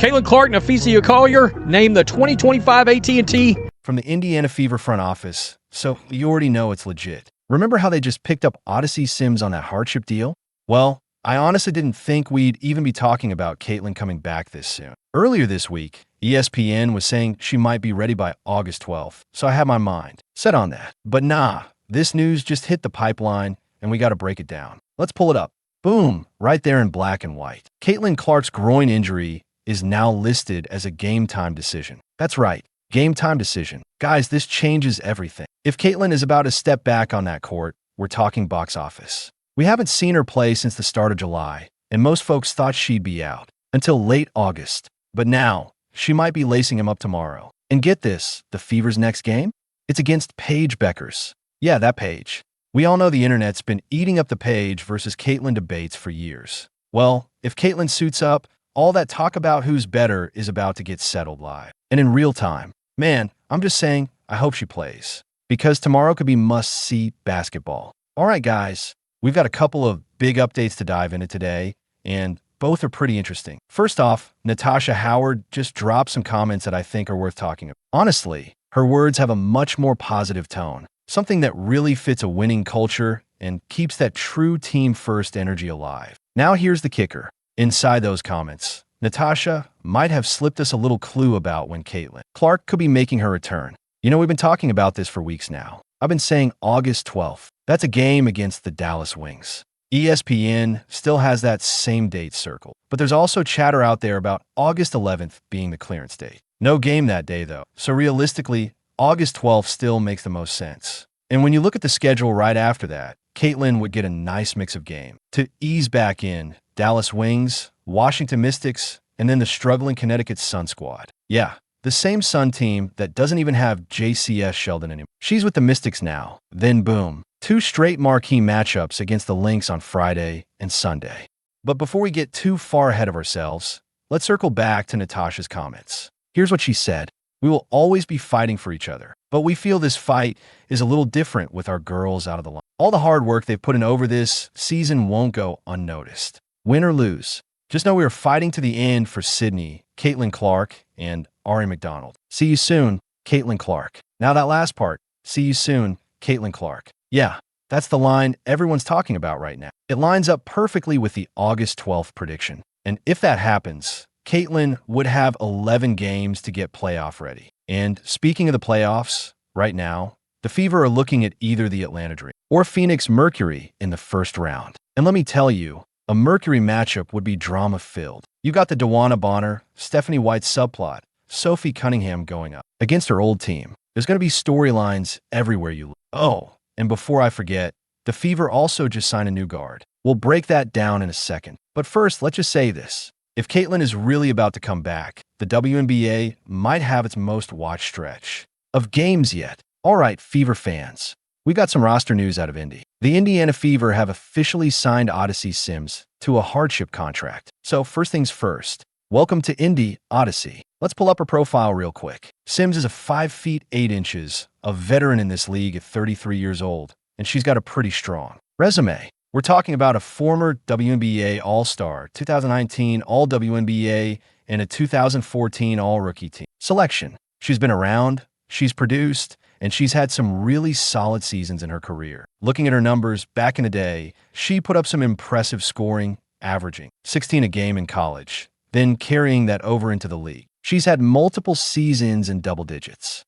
Caitlin Clark and Ephesia Collier named the 2025 AT&T from the Indiana Fever front office, so you already know it's legit. Remember how they just picked up Odyssey Sims on that hardship deal? Well, I honestly didn't think we'd even be talking about Caitlin coming back this soon. Earlier this week, ESPN was saying she might be ready by August 12th, so I had my mind set on that. But nah, this news just hit the pipeline, and we got to break it down. Let's pull it up. Boom, right there in black and white. Caitlin Clark's groin injury is now listed as a game-time decision. That's right, game-time decision. Guys, this changes everything. If Caitlin is about to step back on that court, we're talking box office. We haven't seen her play since the start of July, and most folks thought she'd be out until late August. But now, she might be lacing him up tomorrow. And get this, the Fever's next game? It's against Paige Beckers. Yeah, that Paige. We all know the internet's been eating up the Paige versus Caitlin debates for years. Well, if Caitlin suits up, all that talk about who's better is about to get settled live. And in real time. Man, I'm just saying, I hope she plays. Because tomorrow could be must-see basketball. All right, guys, we've got a couple of big updates to dive into today, and both are pretty interesting. First off, Natasha Howard just dropped some comments that I think are worth talking about. Honestly, her words have a much more positive tone, something that really fits a winning culture and keeps that true team-first energy alive. Now here's the kicker. Inside those comments, Natasha might have slipped us a little clue about when Caitlin Clark could be making her return. You know, we've been talking about this for weeks now. I've been saying August 12th. That's a game against the Dallas Wings. ESPN still has that same date circled, but there's also chatter out there about August 11th being the clearance date. No game that day, though, so realistically, August 12th still makes the most sense. And when you look at the schedule right after that, Caitlin would get a nice mix of game to ease back in Dallas Wings, Washington Mystics, and then the struggling Connecticut Sun squad. Yeah, the same Sun team that doesn't even have JCS Sheldon anymore. She's with the Mystics now. Then boom, 2 straight marquee matchups against the Lynx on Friday and Sunday. But before we get too far ahead of ourselves, let's circle back to Natasha's comments. Here's what she said. We will always be fighting for each other, but we feel this fight is a little different with our girls out of the line. All the hard work they've put in over this season won't go unnoticed. Win or lose, just know we are fighting to the end for Sydney, Caitlin Clark, and Ari McDonald. See you soon, Caitlin Clark. Now that last part, see you soon, Caitlin Clark. Yeah, that's the line everyone's talking about right now. It lines up perfectly with the August 12th prediction. And if that happens, Caitlin would have 11 games to get playoff ready. And speaking of the playoffs, right now, the Fever are looking at either the Atlanta Dream or Phoenix Mercury in the first round. And let me tell you, a Mercury matchup would be drama-filled. You got the Dewana Bonner, Stephanie White subplot, Sophie Cunningham going up against her old team. There's going to be storylines everywhere you look. Oh, and before I forget, the Fever also just signed a new guard. We'll break that down in a second. But first, let's just say this. If Caitlin is really about to come back, the WNBA might have its most watched stretch of games yet. All right, Fever fans, we got some roster news out of Indy. The Indiana Fever have officially signed Odyssey Sims to a hardship contract. So first things first, welcome to Indy, Odyssey. Let's pull up her profile real quick. Sims is a 5 feet 8 inches, a veteran in this league at 33 years old, and she's got a pretty strong resume. We're talking about a former WNBA All-Star, 2019 All-WNBA, and a 2014 All-Rookie team selection. She's been around, she's produced, and she's had some really solid seasons in her career. Looking at her numbers back in the day, she put up some impressive scoring, averaging 16 a game in college, then carrying that over into the league. She's had multiple seasons in double digits.